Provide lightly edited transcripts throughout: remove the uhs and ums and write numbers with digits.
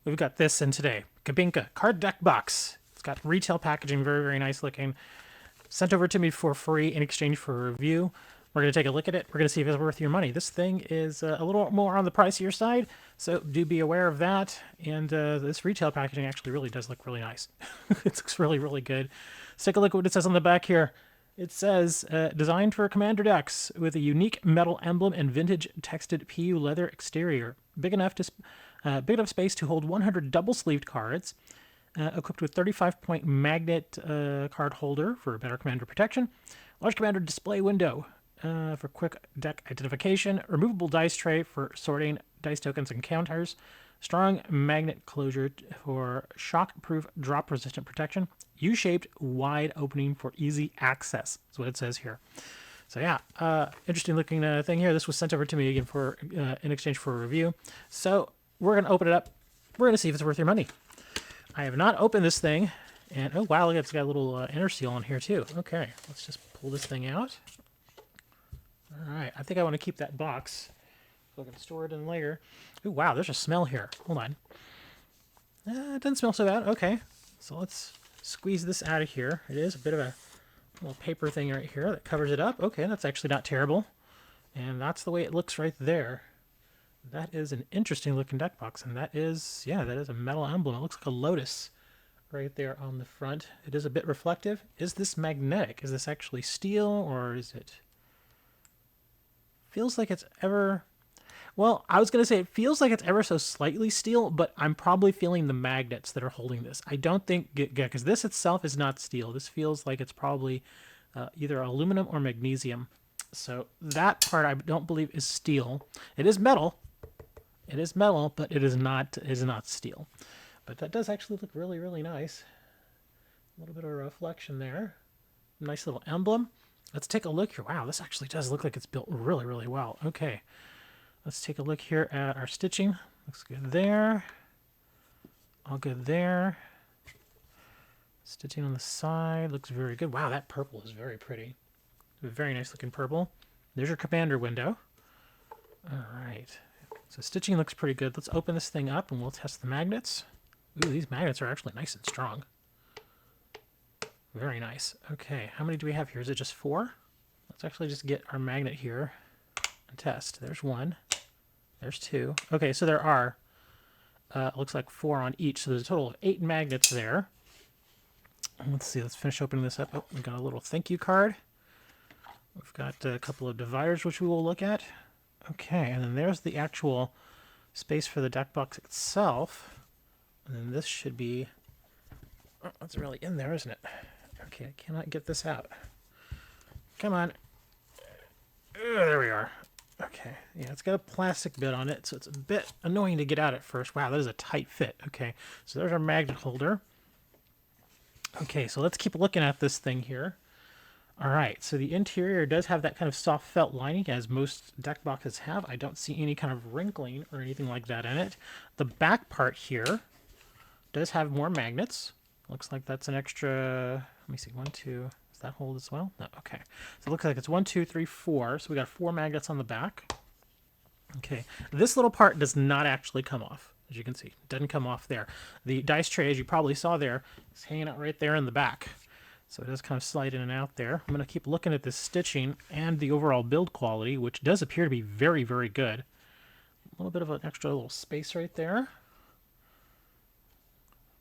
we've got this in today. Kabinka card deck box. It's got retail packaging, very, very nice looking. Sent over to me for free in exchange for a review. We're going to take a look at it. We're going to see if it's worth your money. This thing is a little more on the pricier side, so do be aware of that. And this retail packaging actually really does look really nice. It looks really, really good. Let's take a look at what it says on the back here. It says, designed for commander decks with a unique metal emblem and vintage textured PU leather exterior. Big enough space to hold 100 double-sleeved cards. Equipped with 35-point magnet card holder for better commander protection. Large commander display window for quick deck identification. Removable dice tray for sorting dice tokens and counters. Strong magnet closure for shock-proof drop-resistant protection. U-shaped wide opening for easy access is what it says here. So yeah, interesting looking thing here. This was sent over to me again for in exchange for a review. So we're going to open it up. We're going to see if it's worth your money. I have not opened this thing, and oh wow, look, it's got a little inner seal on here too. Okay, let's just pull this thing out. All right, I think I want to keep that box so I can store it in later. Oh wow, there's a smell here. Hold on. It doesn't smell so bad. Okay, so let's squeeze this out of here. It is a bit of a little paper thing right here that covers it up. Okay, that's actually not terrible. And that's the way it looks right there. That is an interesting looking deck box, and that is, yeah, that is a metal emblem. It looks like a lotus right there on the front. It is a bit reflective. Is this magnetic? Is this actually steel, or is it... Feels like it's ever... Well, I was going to say it feels like it's ever so slightly steel, but I'm probably feeling the magnets that are holding this. I don't think, yeah, because this itself is not steel. This feels like it's probably either aluminum or magnesium. So that part I don't believe is steel. It is metal. It is metal, but it is not steel. But that does actually look really, really nice. A little bit of a reflection there. Nice little emblem. Let's take a look here. Wow, this actually does look like it's built really, really well. Okay. Let's take a look here at our stitching. Looks good there. All good there. Stitching on the side looks very good. Wow, that purple is very pretty. Very nice looking purple. There's your commander window. All right. So stitching looks pretty good. Let's open this thing up and we'll test the magnets. Ooh, these magnets are actually nice and strong. Very nice. Okay, how many do we have here? Is it just 4? Let's actually just get our magnet here and test. There's 1. There's 2. Okay, so there are, looks like 4 on each. So there's a total of 8 magnets there. Let's see, let's finish opening this up. Oh, we got a little thank you card. We've got a couple of dividers, which we will look at. Okay, and then there's the actual space for the deck box itself. And then this should be... Oh, that's really in there, isn't it? Okay, I cannot get this out. Come on. There we are. Okay, yeah, it's got a plastic bit on it, so it's a bit annoying to get out at first. Wow, that is a tight fit. Okay, so there's our magnet holder. Okay, so let's keep looking at this thing here. All right, so the interior does have that kind of soft felt lining, as most deck boxes have. I don't see any kind of wrinkling or anything like that in it. The back part here does have more magnets. Looks like that's an extra, let me see, 1, 2, does that hold as well? No, okay. So it looks like it's 1, 2, 3, 4. So we got 4 magnets on the back. Okay, this little part does not actually come off, as you can see. It doesn't come off there. The dice tray, as you probably saw there, is hanging out right there in the back. So it does kind of slide in and out there. I'm going to keep looking at this stitching and the overall build quality, which does appear to be very, very good. A little bit of an extra little space right there.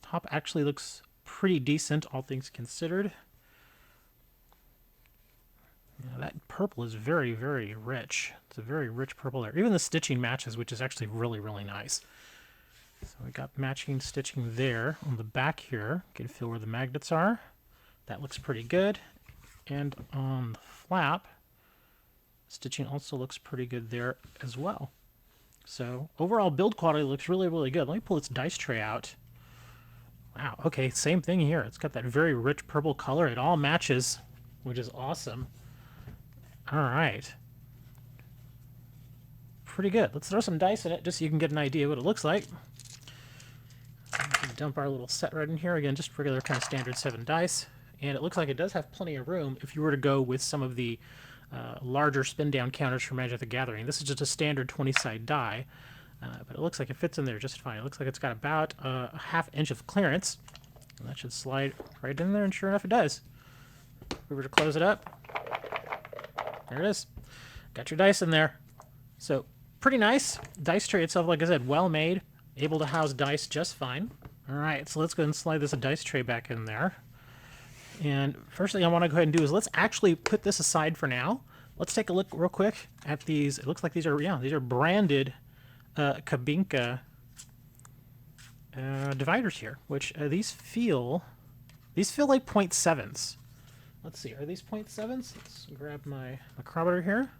Top actually looks pretty decent, all things considered. Yeah, that purple is very, very rich. It's a very rich purple there. Even the stitching matches, which is actually really, really nice. So we got matching stitching there on the back here. You can feel where the magnets are. That looks pretty good. And on the flap, stitching also looks pretty good there as well. So overall build quality looks really, really good. Let me pull this dice tray out. Wow, okay, same thing here. It's got that very rich purple color. It all matches, which is awesome. All right. Pretty good. Let's throw some dice in it just so you can get an idea what it looks like. Dump our little set right in here. Again, just regular kind of standard 7 dice. And it looks like it does have plenty of room if you were to go with some of the larger spin-down counters for Magic the Gathering. This is just a standard 20-side die. But it looks like it fits in there just fine. It looks like it's got about a ½ inch of clearance. And that should slide right in there, and sure enough it does. If we were to close it up, there it is. Got your dice in there. So, pretty nice. Dice tray itself, like I said, well made. Able to house dice just fine. Alright, so let's go ahead and slide this dice tray back in there. And first thing I want to go ahead and do is let's actually put this aside for now. Let's take a look real quick at these. It looks like these are branded Kabinka dividers here, which these feel like 0.7s. Let's see, are these 0.7s? Let's grab my micrometer here.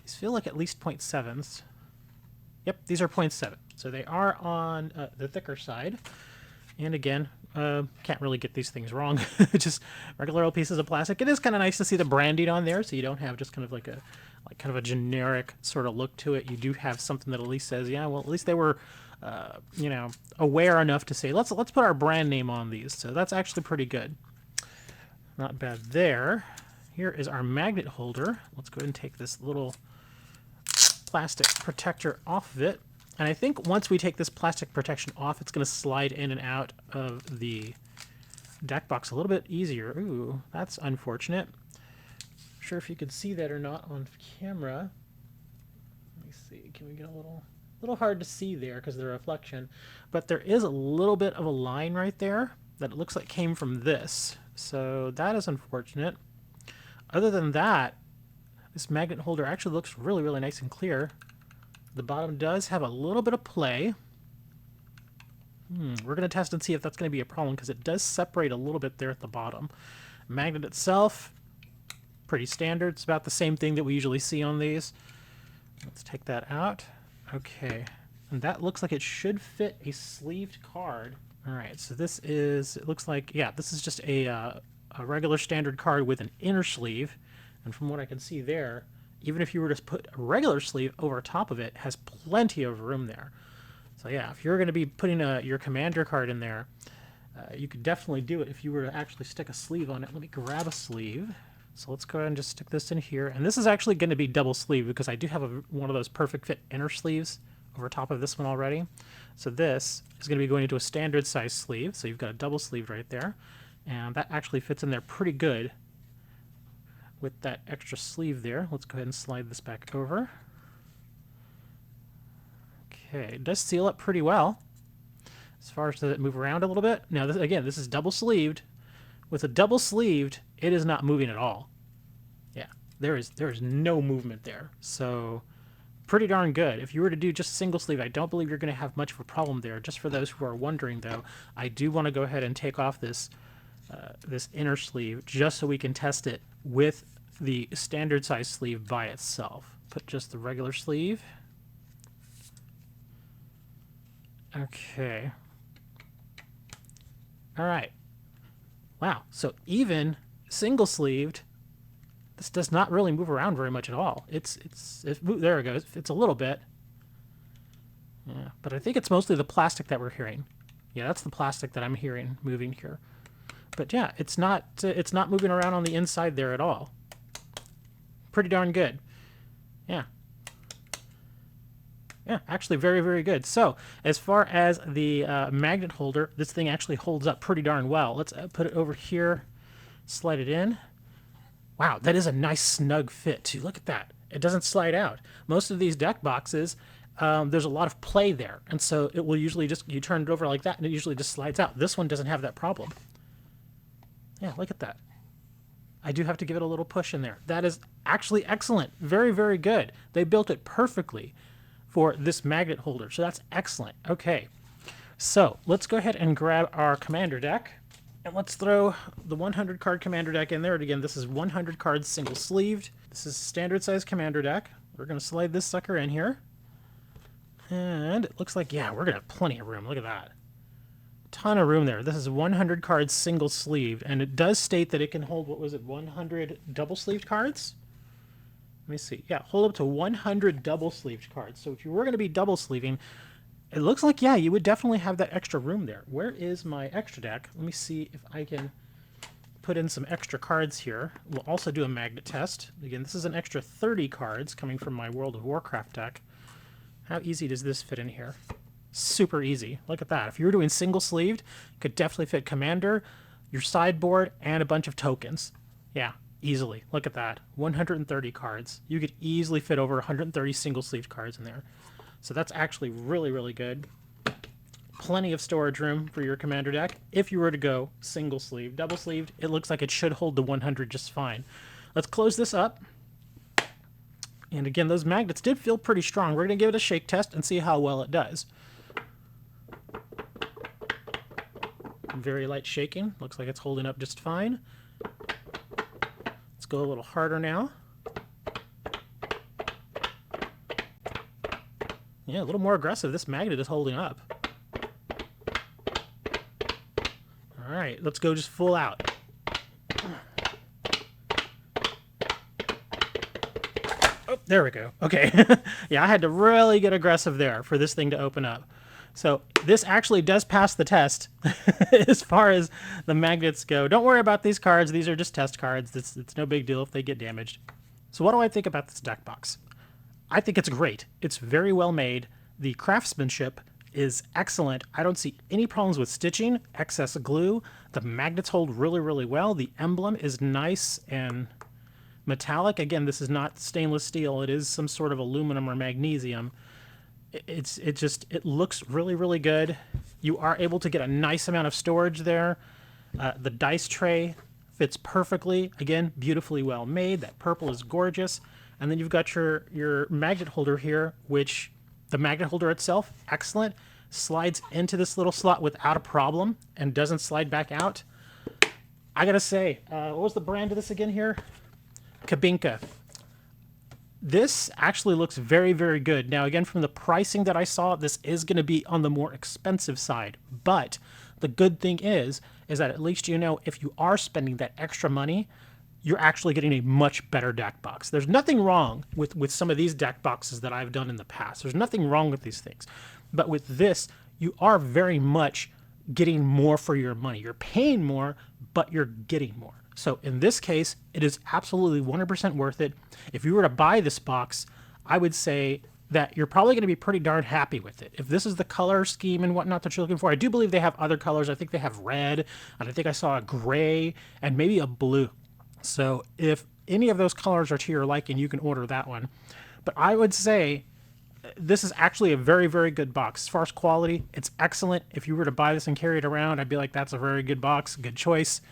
These feel like at least 0.7s. Yep, these are 0.7. So they are on the thicker side. And again, can't really get these things wrong. Just regular old pieces of plastic. It is kind of nice to see the branding on there, so you don't have just kind of like a generic sort of look to it. You do have something that at least says, yeah, well, at least they were, you know, aware enough to say, let's put our brand name on these. So that's actually pretty good. Not bad there. Here is our magnet holder. Let's go ahead and take this little plastic protector off of it. And I think once we take this plastic protection off, it's going to slide in and out of the deck box a little bit easier. Ooh, that's unfortunate. Not sure if you could see that or not on camera. Let me see. Can we get a little hard to see there because of the reflection. But there is a little bit of a line right there that it looks like came from this. So that is unfortunate. Other than that, this magnet holder actually looks really, really nice and clear. The bottom does have a little bit of play. We're going to test and see if that's going to be a problem because it does separate a little bit there at the bottom. Magnet itself, pretty standard. It's about the same thing that we usually see on these. Let's take that out. Okay. And that looks like it should fit a sleeved card. All right, so this is, it looks like, yeah, this is just a regular standard card with an inner sleeve. And from what I can see there, even if you were to put a regular sleeve over top of it, it has plenty of room there. So yeah, if you're going to be putting your commander card in there, you could definitely do it if you were to actually stick a sleeve on it. Let me grab a sleeve. So let's go ahead and just stick this in here. And this is actually going to be double sleeve because I do have one of those perfect fit inner sleeves over top of this one already. So this is going to be going into a standard size sleeve. So you've got a double sleeve right there. And that actually fits in there pretty good with that extra sleeve there. Let's go ahead and slide this back over. Okay, it does seal up pretty well. As far as does it move around a little bit? Now, this is double sleeved. With a double sleeved, it is not moving at all. Yeah, there is no movement there. So pretty darn good. If you were to do just single sleeve, I don't believe you're going to have much of a problem there. Just for those who are wondering, though, I do want to go ahead and take off this this inner sleeve just so we can test it with the standard size sleeve by itself. Put just the regular sleeve. Okay. All right. Wow. So even single sleeved, this does not really move around very much at all. There it goes. It's a little bit. Yeah, but I think it's mostly the plastic that we're hearing. Yeah, that's the plastic that I'm hearing moving here. But yeah, it's not moving around on the inside there at all. Pretty darn good. Yeah. Yeah, actually very, very good. So, as far as the magnet holder, this thing actually holds up pretty darn well. Let's put it over here, slide it in. Wow, that is a nice snug fit too. Look at that. It doesn't slide out. Most of these deck boxes, there's a lot of play there. And so it will usually just, you turn it over like that and it usually just slides out. This one doesn't have that problem. Yeah, look at that. I do have to give it a little push in there. That is actually excellent. Very, very good. They built it perfectly for this magnet holder. So that's excellent. Okay. So let's go ahead and grab our commander deck. And let's throw the 100 card commander deck in there. And again, this is 100 cards single sleeved. This is standard size commander deck. We're going to slide this sucker in here. And it looks like, yeah, we're going to have plenty of room. Look at that. Ton of room there. This is 100 cards single sleeved, and it does state that it can hold, what was it, 100 double sleeved cards? Let me see. Yeah, hold up to 100 double sleeved cards. So if you were going to be double sleeving, it looks like, yeah, you would definitely have that extra room there. Where is my extra deck? Let me see if I can put in some extra cards here. We'll also do a magnet test. Again, this is an extra 30 cards coming from my World of Warcraft deck. How easy does this fit in here? Super easy. Look at that. If you were doing single sleeved, could definitely fit Commander, your sideboard, and a bunch of tokens. Yeah, easily. Look at that. 130 cards. You could easily fit over 130 single sleeved cards in there. So that's actually really, really good. Plenty of storage room for your Commander deck. If you were to go single sleeve, double sleeved, it looks like it should hold the 100 just fine. Let's close this up. And again, those magnets did feel pretty strong. We're going to give it a shake test and see how well it does. Very light shaking. Looks like it's holding up just fine. Let's go a little harder now. Yeah, a little more aggressive. This magnet is holding up. All right, let's go just full out. Oh, there we go. Okay. Yeah, I had to really get aggressive there for this thing to open up. So this actually does pass the test as far as the magnets go. Don't worry about these cards. These are just test cards. It's no big deal if they get damaged. So what do I think about this deck box? I think it's great. It's very well made. The craftsmanship is excellent. I don't see any problems with stitching, excess glue. The magnets hold really, really well. The emblem is nice and metallic. Again, this is not stainless steel. It is some sort of aluminum or magnesium. It looks really, really good. You are able to get a nice amount of storage there. The dice tray fits perfectly. Again, beautifully well made. That purple is gorgeous. And then you've got your magnet holder here, which the magnet holder itself, excellent. Slides into this little slot without a problem and doesn't slide back out. I gotta say, what was the brand of this again here? Kabinka. This actually looks very, very good. Now, again, from the pricing that I saw, this is going to be on the more expensive side. But the good thing is that at least you know if you are spending that extra money, you're actually getting a much better deck box. There's nothing wrong with some of these deck boxes that I've done in the past. There's nothing wrong with these things. But with this, you are very much getting more for your money. You're paying more, but you're getting more. So in this case, it is absolutely 100% worth it. If you were to buy this box, I would say that you're probably going to be pretty darn happy with it. If this is the color scheme and whatnot that you're looking for, I do believe they have other colors. I think they have red, and I think I saw a gray, and maybe a blue. So if any of those colors are to your liking, you can order that one. But I would say this is actually a very, very good box. As far as quality, it's excellent. If you were to buy this and carry it around, I'd be like, that's a very good box, good choice.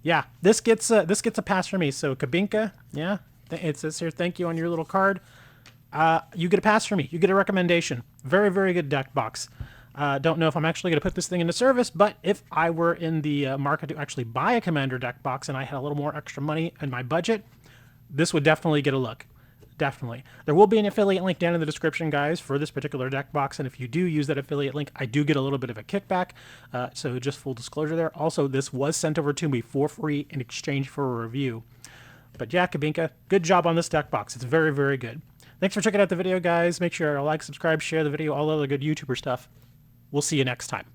Yeah, this gets a pass for me. So Kabinka, yeah, it says here, thank you on your little card. You get a pass for me. You get a recommendation. Very, very good deck box. Don't know if I'm actually going to put this thing into service, but if I were in the market to actually buy a Commander deck box and I had a little more extra money in my budget, this would definitely get a look. Definitely. There will be an affiliate link down in the description, guys, for this particular deck box, and if you do use that affiliate link, I do get a little bit of a kickback, so just full disclosure there. Also, this was sent over to me for free in exchange for a review. But yeah, Kabinka, good job on this deck box. It's very, very good. Thanks for checking out the video, guys. Make sure to like, subscribe, share the video, all other good YouTuber stuff. We'll see you next time.